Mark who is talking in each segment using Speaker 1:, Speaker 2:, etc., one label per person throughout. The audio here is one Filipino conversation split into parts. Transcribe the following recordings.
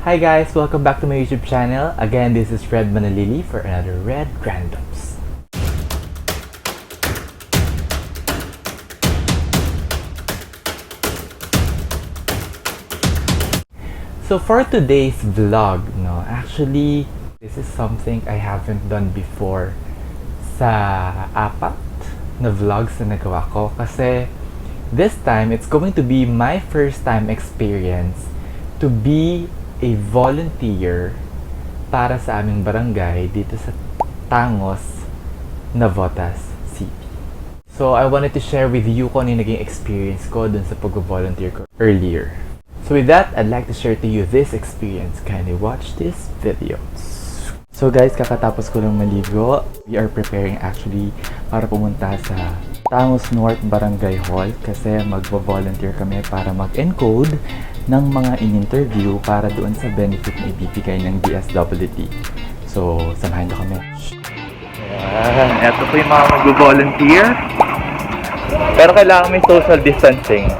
Speaker 1: Hi guys, welcome back to my YouTube channel. Again, this is Manalili for another Rhed Randoms. So for today's vlog, actually, this is something I haven't done before sa apat na vlogs na nagawa ko. Kasi this time, it's going to be my first time experience to be a volunteer para sa aming barangay dito sa Tangos, Navotas City. So I wanted to share with you kung ano yung naging experience ko dun sa pag-volunteer ko earlier. So with that, I'd like to share to you this experience. Kindly watch this video. So guys, kakatapos ko lang maligo. We are preparing actually para pumunta sa Tangos North Barangay Hall kasi magvo-volunteer kami para mag-encode ng mga in-interview para doon sa benefit na ibibigay ng DSWD. So, samahan nyo kami. Ayan, eto po yung mga mag-volunteer. Pero kailangan may social distancing.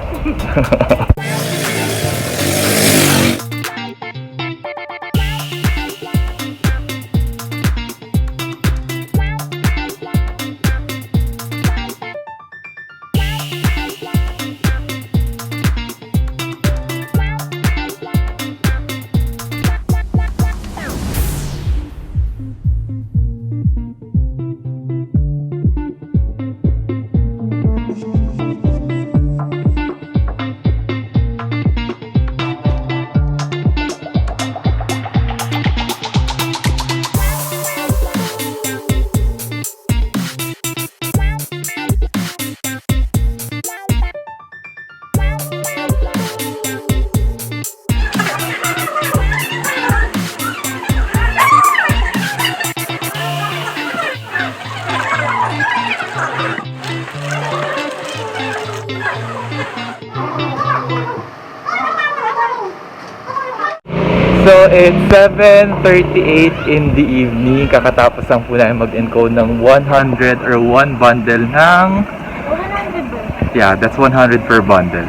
Speaker 1: So, it's 7:38 in the evening. Kakatapos lang po namin mag-encode ng 100 or 1 bundle ng... 100. Yeah, that's 100 per bundle.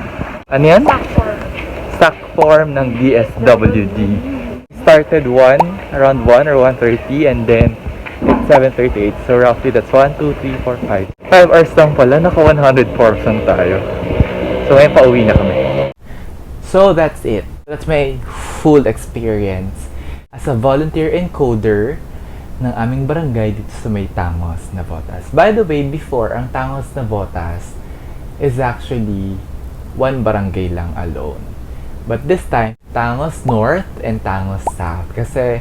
Speaker 1: Ano yan? Stack form ng DSWD. Started around 1 or 1:30 and then it's 7:38. So, roughly that's 1, 2, 3, 4, 5. 5 hours lang pala. Naka 100 portion tayo. So, ngayon pauwi na kami. So, that's it. That's my full experience as a volunteer encoder ng aming barangay dito sa may Tangos, Navotas. By the way, before, ang Tangos, Navotas is actually one barangay lang alone. But this time, Tangos North and Tangos South. Kasi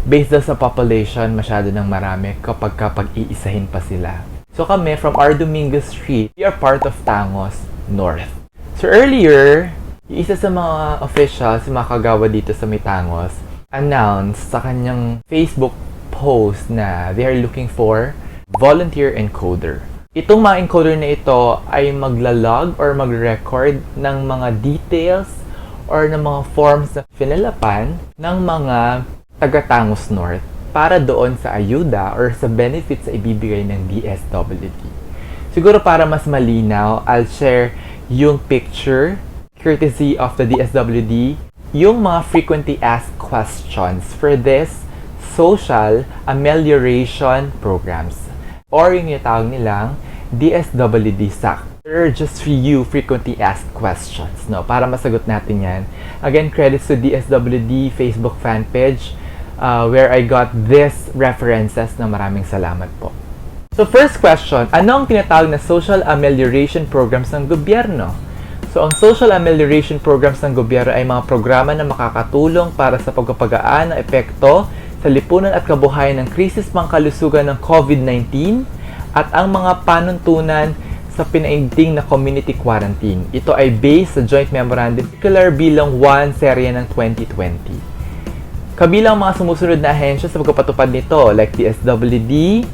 Speaker 1: based sa population, masyado nang marami kapag iisahin pa sila. So kami, from our Domingo Street, we are part of Tangos North. So earlier, isa sa mga officials, mga kagawa dito sa Tangos, announced sa kanyang Facebook post na they are looking for volunteer encoder. Itong mga encoder na ito ay maglalog or mag-record ng mga details or ng mga forms na finalapan ng mga taga-Tangos North para doon sa ayuda or sa benefits na ibibigay ng DSWD. Siguro para mas malinaw, I'll share yung picture courtesy of the DSWD, yung mga frequently asked questions for this social amelioration programs or yung itawag nilang DSWD SAC. There are just few frequently asked questions, para masagot natin yan. Again, credits to DSWD Facebook fan page where I got this references na maraming salamat po. So first question, anong tinatawag na social amelioration programs ng gobyerno? So, ang social amelioration programs ng gobyerno ay mga programa na makakatulong para sa pagpapagaan ng epekto sa lipunan at kabuhayan ng krisis pangkalusugan ng COVID-19 at ang mga panuntunan sa pinaigting na community quarantine. Ito ay based sa Joint Memorandum Circular bilang 1 serye ng 2020. Kabilang mga sumusunod na ahensya sa pagpapatupad nito like DSWD,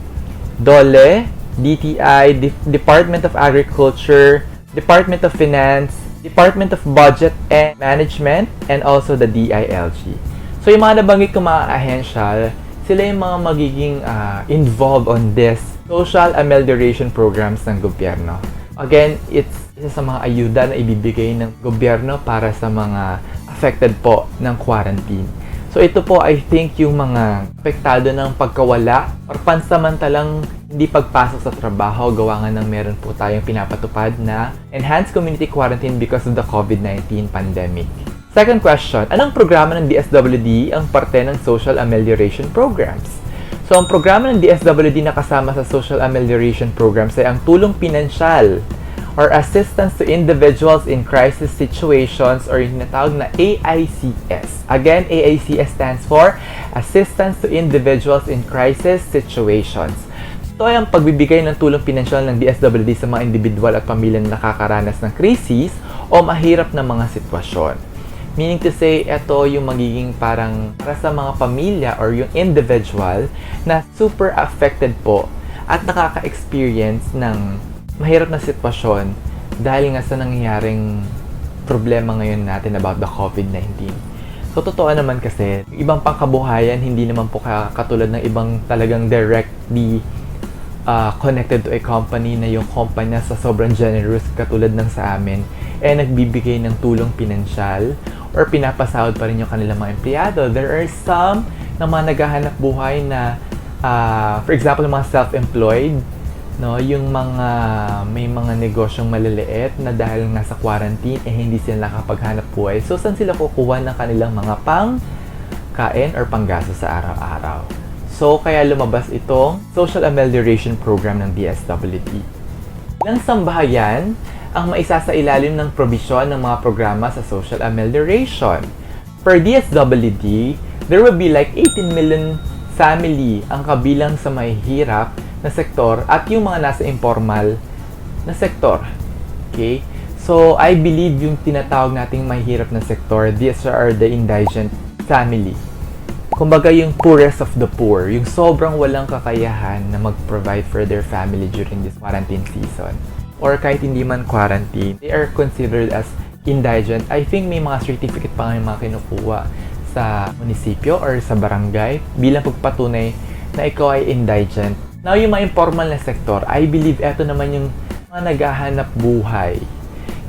Speaker 1: DOLE, DTI, Department of Agriculture, Department of Finance, Department of Budget and Management, and also the DILG. So yung mga nabanggit ko mga ahensya, sila yung mga magiging involved on this social amelioration programs ng gobyerno. Again, it's isa sa mga ayuda na ibibigay ng gobyerno para sa mga affected po ng quarantine. So ito po, I think, yung mga apektado ng pagkawala or pansamantalang hindi pagpasok sa trabaho, gawa nga ng meron po tayong pinapatupad na enhanced community quarantine because of the COVID-19 pandemic. Second question, anong programa ng DSWD ang parte ng social amelioration programs? So ang programa ng DSWD na kasama sa social amelioration programs ay ang tulong pinansyal or assistance to individuals in crisis situations or yung tinatawag na AICS. Again, AICS stands for Assistance to Individuals in Crisis Situations. Ito ay ang pagbibigay ng tulong pinansyal ng DSWD sa mga individual at pamilya na nakakaranas ng krisis o mahirap na mga sitwasyon. Meaning to say, ito yung magiging parang para sa mga pamilya or yung individual na super affected po at nakaka-experience ng mahirap na sitwasyon dahil nga sa nangyayaring problema ngayon natin about the COVID-19. So, totoo naman kasi, ibang pangkabuhayan, hindi naman po katulad ng ibang talagang directly connected to a company na yung kumpanya sa sobrang generous katulad ng sa amin, nagbibigay ng tulong pinansyal or pinapasahod pa rin yung kanilang mga empleyado. There are some na mga naghahanap buhay na, for example, mga self-employed, no, yung mga may mga negosyong maliliit na dahil nga sa quarantine hindi sila nakapaghanap buhay. So saan sila kukuha ng kanilang mga pangkain or panggasto sa araw-araw? So kaya lumabas itong Social Amelioration Program ng DSWD. Ilang sambahayan ang maisa sa ilalim ng probisyon ng mga programa sa social amelioration. Per DSWD, there will be like 18 million family ang kabilang sa mahihirap na sektor at yung mga nasa informal na sektor. Okay? So, I believe yung tinatawag nating mahirap na sektor, these are the indigent family. Kumbaga yung poorest of the poor, yung sobrang walang kakayahan na mag-provide for their family during this quarantine season. Or kahit hindi man quarantine, they are considered as indigent. I think may mga certificate pa nga yung mga kinukuha sa munisipyo or sa barangay bilang pagpatunay na ikaw ay indigent. Now, yung mga informal na sektor, I believe eto naman yung mga naghahanap buhay.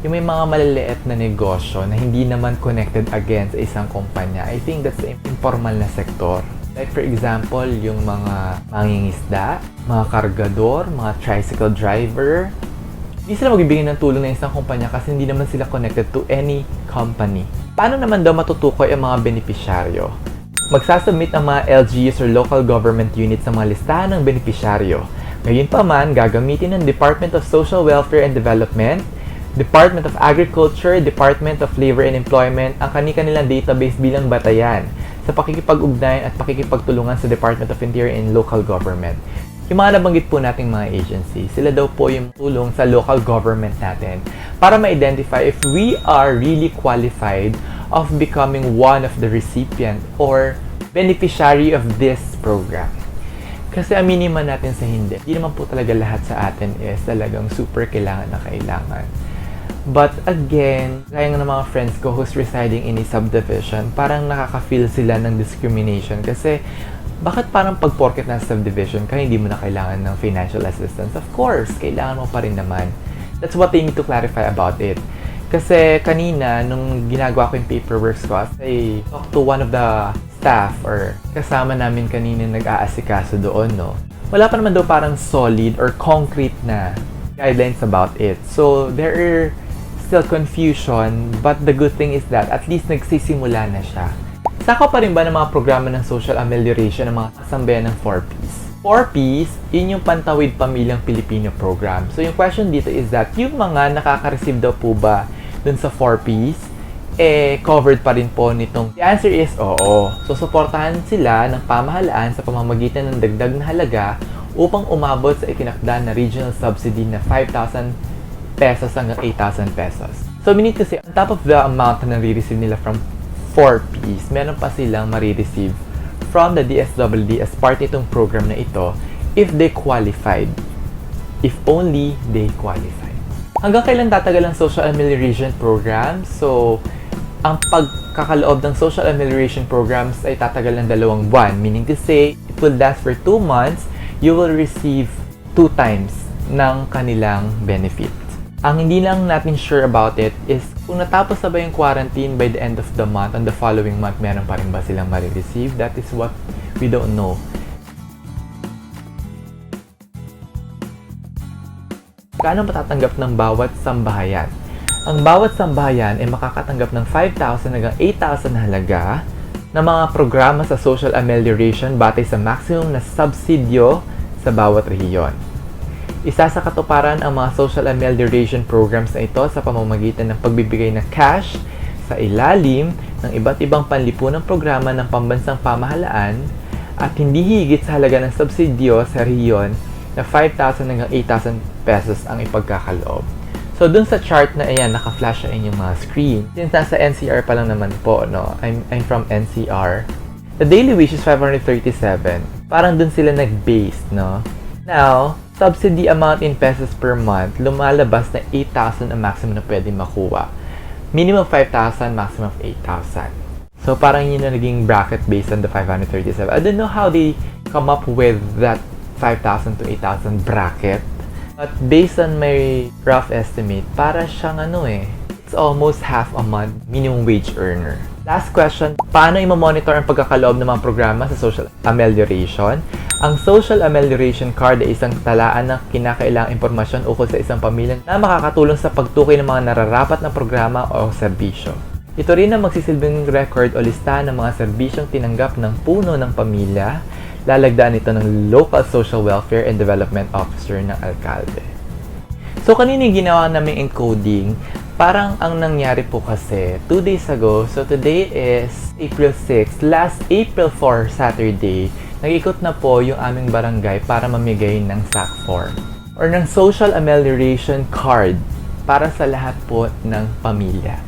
Speaker 1: Yung may mga maliliit na negosyo na hindi naman connected again sa isang kumpanya. I think that's the informal na sektor. Like for example, yung mga mangingisda, mga kargador, mga tricycle driver. Hindi sila magbibigay ng tulong ng isang kumpanya kasi hindi naman sila connected to any company. Paano naman daw matutukoy ang mga benepisyaryo? Magsasubmit ang mga LGUs or local government units sa mga listahan ng benepisyaryo. Ngayon pa man, gagamitin ng Department of Social Welfare and Development, Department of Agriculture, Department of Labor and Employment ang kanilang database bilang batayan sa pakikipag-ugnayan at pakikipagtulungan sa Department of Interior and Local Government. Yung mga nabanggit po nating mga agency, sila daw po yung tulong sa local government natin para ma-identify if we are really qualified of becoming one of the recipient or beneficiary of this program. Kasi aminin man natin sa hindi naman po talaga lahat sa atin is talagang super kailangan na kailangan. But again, kaya ng mga friends ko who's residing in a subdivision, parang nakaka-feel sila ng discrimination kasi bakit parang pag-porket ng subdivision ka, hindi mo na kailangan ng financial assistance? Of course, kailangan mo pa rin naman. That's what they need to clarify about it. Kasi kanina, nung ginagawa ko yung paperwork ko, I talked to one of the staff or kasama namin kanina nag-aasikaso doon, no? Wala pa naman daw parang solid or concrete na guidelines about it. So, there are still confusion, but the good thing is that at least nagsisimula na siya. Saka pa rin ba ng mga programa ng social amelioration ng mga kasambayan ng 4Ps? 4Ps, yun yung Pantawid Pamilyang Pilipino program. So, yung question dito is that yung mga nakaka-receive daw po ba dun sa 4Ps, covered pa rin po nitong. The answer is oo. So, suportahan sila ng pamahalaan sa pamamagitan ng dagdag na halaga upang umabot sa itinakda na regional subsidy na 5,000 pesos hanggang 8,000 pesos. So, we need to say, on top of the amount na nare-receive nila from 4Ps, meron pa silang marireceive from the DSWD as part nitong program na ito if they qualified. If only they qualified. Hanggang kailan tatagal ang social amelioration program? So, ang pagkakaloob ng social amelioration programs ay tatagal ng 2 buwan. Meaning to say, it will last for 2 months. You will receive 2 times ng kanilang benefit. Ang hindi lang natin sure about it is Kung natapos na ba yung quarantine by the end of the month, on the following month, meron pa rin ba silang marireceive? That is what we don't know. Gaano matatanggap ng bawat sambahayan? Ang bawat sambahayan ay makakatanggap ng 5,000 hanggang 8,000 na halaga na mga programa sa social amelioration batay sa maximum na subsidyo sa bawat rehiyon. Isa sa katuparan ang mga social amelioration programs na ito sa pamamagitan ng pagbibigay ng cash sa ilalim ng iba't ibang panlipunang programa ng pambansang pamahalaan at hindi higit sa halaga ng subsidyo sa rehiyon na 5,000 hanggang 8,000 pesos ang ipagkakaloob. So, dun sa chart na ayan, naka-flash sa inyong mga screen. Since nasa NCR pa lang naman po, no? I'm from NCR. The daily wage is 537. Parang dun sila nag-base, no? Now, subsidy amount in pesos per month, lumalabas na 8,000 ang maximum na pwede makuha. Minimum 5,000, maximum of 8,000. So, parang yun na naging bracket based on the 537. I don't know how they come up with that 5,000 to 8,000 bracket. But based on my rough estimate, para siyang it's almost half a month minimum wage earner. Last question, paano i-monitor ang pagkakaloob ng mga programa sa social amelioration? Ang social amelioration card ay isang talaan ng kinakailangang impormasyon ukol sa isang pamilya na makakatulong sa pagtukoy ng mga nararapat na programa o serbisyo. Ito rin ang magsisilbing record o listahan ng mga serbisyong tinanggap ng puno ng pamilya. Lalagdaan ito ng Local Social Welfare and Development Officer ng alkalde. So, kanina ginawa namin encoding, parang ang nangyari po kasi 2 days ago, so today is April 6, last April 4, Saturday, nag-ikot na po yung aming barangay para mamigay ng SAC form or ng Social Amelioration Card para sa lahat po ng pamilya.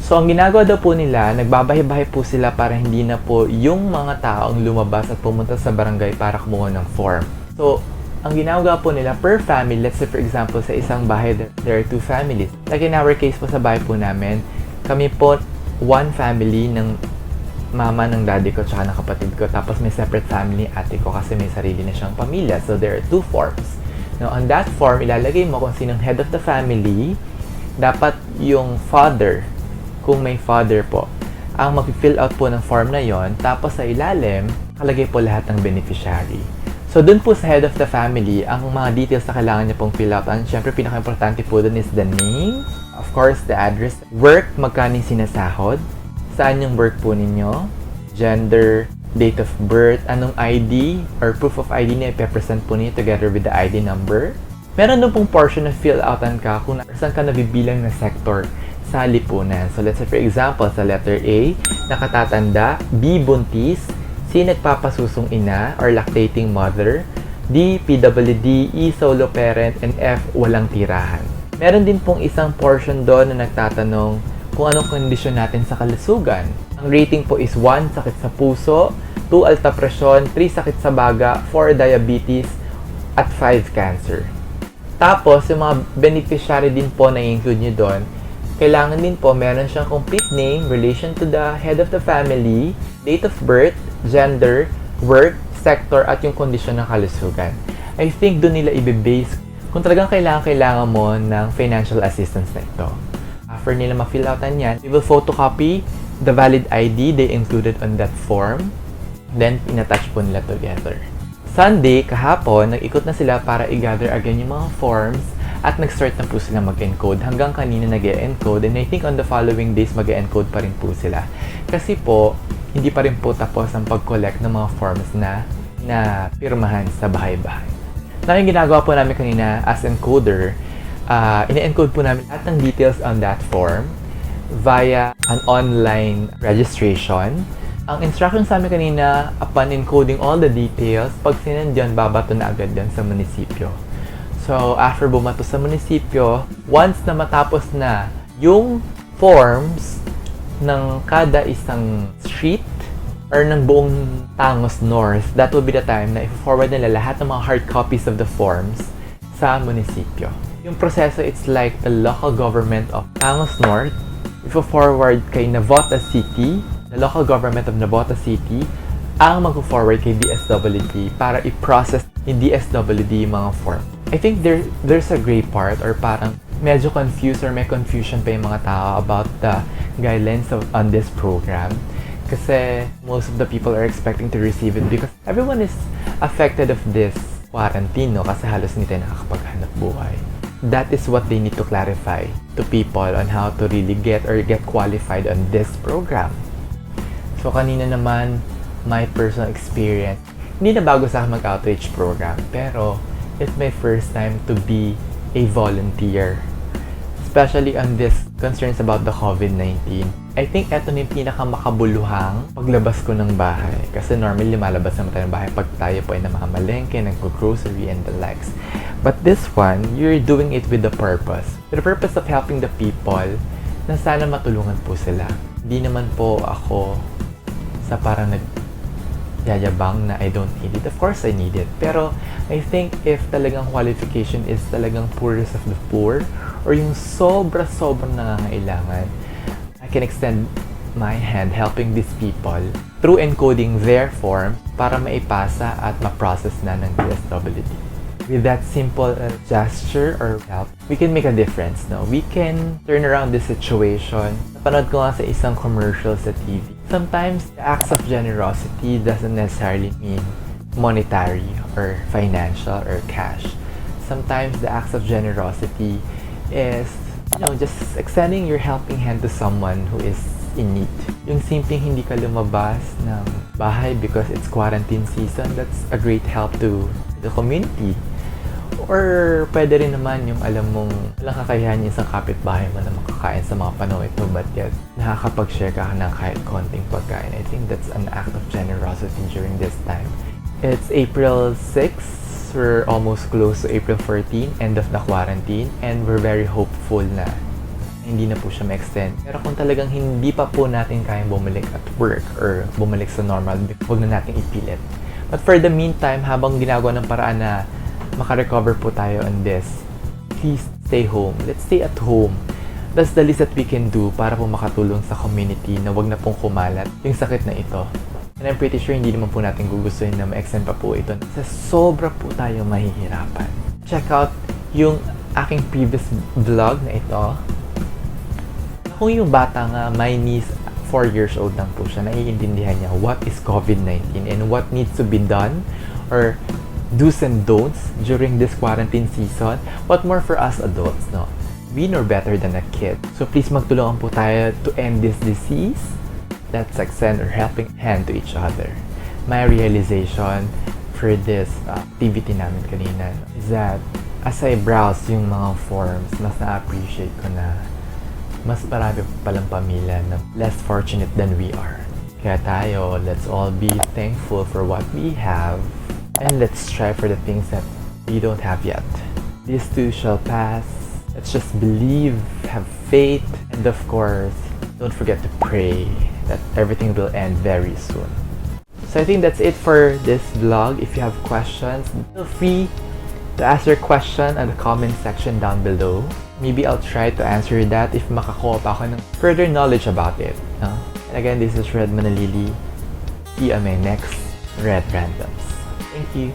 Speaker 1: So, ang ginagawa daw po nila, nagbabahay-bahay po sila para hindi na po yung mga taong lumabas at pumunta sa barangay para kumuha ng form. So, ang ginagawa po nila per family, let's say for example, sa isang bahay, there are 2 families. Like in our case po sa bahay po namin, kami po 1 family ng mama ng daddy ko tsaka ng kapatid ko. Tapos may separate family ate ko kasi may sarili na siyang pamilya. So, there are 2 forms. Now, on that form, ilalagay mo kung sinong head of the family. Dapat yung father, kung may father po, ang mag-fill out po ng form na yon. Tapos sa ilalim, nakalagay po lahat ng beneficiary. So, dun po sa head of the family, ang mga details na kailangan niya pong fill out. Ang syempre, pinaka-importante po dun is the name, of course, the address, work, magkano yung sinasahod, saan yung work po ninyo, gender, date of birth, anong ID or proof of ID na ipepresent po niyo together with the ID number. Meron dun pong portion na fill outan ka kung saan ka nabibilang na sector sa lipunan. So, let's say for example, sa letter A, nakatatanda, B, buntis, C, nagpapasusong ina or lactating mother, D, PWD, E, solo parent, and F, walang tirahan. Meron din pong isang portion doon na nagtatanong kung anong kondisyon natin sa kalusugan. Ang rating po is 1, sakit sa puso, 2, alta presyon, 3, sakit sa baga, 4, diabetes, at 5, cancer. Tapos, yung mga beneficiary din po na i-include nyo doon, kailangan din po meron siyang complete name, relation to the head of the family, date of birth, gender, work, sector, at yung kondisyon ng kalusugan. I think doon nila i-base kung talagang kailangan mo ng financial assistance na ito. After nila ma-fill outan yan, we will photocopy the valid ID they included on that form. Then, in-attach po nila together. Sunday, kahapon, nag-ikot na sila para i-gather again yung mga forms at nag-start na po sila mag-encode. Hanggang kanina nag-encode and I think on the following days mag-encode pa rin po sila. Kasi po, hindi pa rin po tapos ang pag-collect ng mga forms na pirmahan sa bahay-bahay. Na yung ginagawa po namin kanina as encoder, ine-encode po namin lahat ng details on that form via an online registration. Ang instruction sa amin kanina, upon encoding all the details, pag sinend yun, babato na agad yun sa munisipyo. So, after bumato sa munisipyo, once na matapos na yung forms ng kada isang street or ng buong Tangos North, that will be the time na i-forward nila lahat ng mga hard copies of the forms sa munisipyo. Yung proseso, it's like the local government of Tangos North. I-forward kay Navota City, the local government of Navota City, ang mag-forward kay DSWD para i-process ni DSWD yung mga form. I think there's a gray part or parang medyo confused or may confusion pa yung mga tao about the guidelines on this program. Kasi most of the people are expecting to receive it because everyone is affected of this quarantine, no? Kasi halos hindi tayo nakakapaghanap buhay. That is what they need to clarify to people on how to really get qualified on this program. So kanina naman, my personal experience, hindi na bago sa akin mag-outreach program, pero it's my first time to be a volunteer. Especially on this concerns about the COVID-19. I think eto na yung pinakamakabuluhang paglabas ko ng bahay. Kasi normally lumalabas naman tayo ng bahay pag tayo po ay namamalengke, nag-grocery and the likes. But this one, you're doing it with the purpose. With the purpose of helping the people na sana matulungan po sila. Hindi naman po ako sa parang yayabang na I don't need it. Of course, I need it. Pero I think if talagang qualification is talagang poorest of the poor or yung sobra-sobrang nangangailangan, I can extend my hand helping these people through encoding their form para maipasa at ma-process na ng DSWD. With that simple gesture or help, we can make a difference, no? We can turn around this situation. Napanood ko nga sa isang commercial sa TV. Sometimes, the acts of generosity doesn't necessarily mean monetary or financial or cash. Sometimes, the acts of generosity is, just extending your helping hand to someone who is in need. Yung simpleng hindi ka lumabas ng bahay because it's quarantine season, that's a great help to the community. Or pwede rin naman yung alam mong walang kakayahan yung isang kapitbahay mo na makakain sa mga panahon ito, but yet nakakapag-share ka ng kahit konting pagkain. I think that's an act of generosity during this time. It's April 6, we're almost close to April 14, end of the quarantine, and we're very hopeful na hindi na po siya ma-extend. Pero kung talagang hindi pa po natin kayang bumalik at work or bumalik sa normal, huwag na natin ipilit. But for the meantime, habang ginagawa ng paraan na makarecover po tayo on this, please stay home. Let's stay at home. That's the least that we can do para po makatulong sa community na wag na pong kumalat yung sakit na ito. And I'm pretty sure hindi naman po natin gugustuhin na ma-extend pa po ito. Sa sobra po tayo mahihirapan. Check out yung aking previous vlog na ito. Kung yung bata nga, my niece, 4 years old lang po siya, naiintindihan niya what is COVID-19 and what needs to be done or do's and don'ts during this quarantine season. What more for us adults, no? We know better than a kid. So please magtulungan po tayo to end this disease. Let's extend our helping hand to each other. My realization for this activity namin kanina is that as I browse yung mga forms, mas na-appreciate ko na mas marami palang pamilya na less fortunate than we are. Kaya tayo, let's all be thankful for what we have. And let's strive for the things that we don't have yet. This too shall pass. Let's just believe, have faith, and of course, don't forget to pray that everything will end very soon. So I think that's it for this vlog. If you have questions, feel free to ask your question in the comment section down below. Maybe I'll try to answer that if makakuha pa ako ng further knowledge about it. No? And again, this is Rhed Manalili. See you on my next Rhed Randoms. Thank you.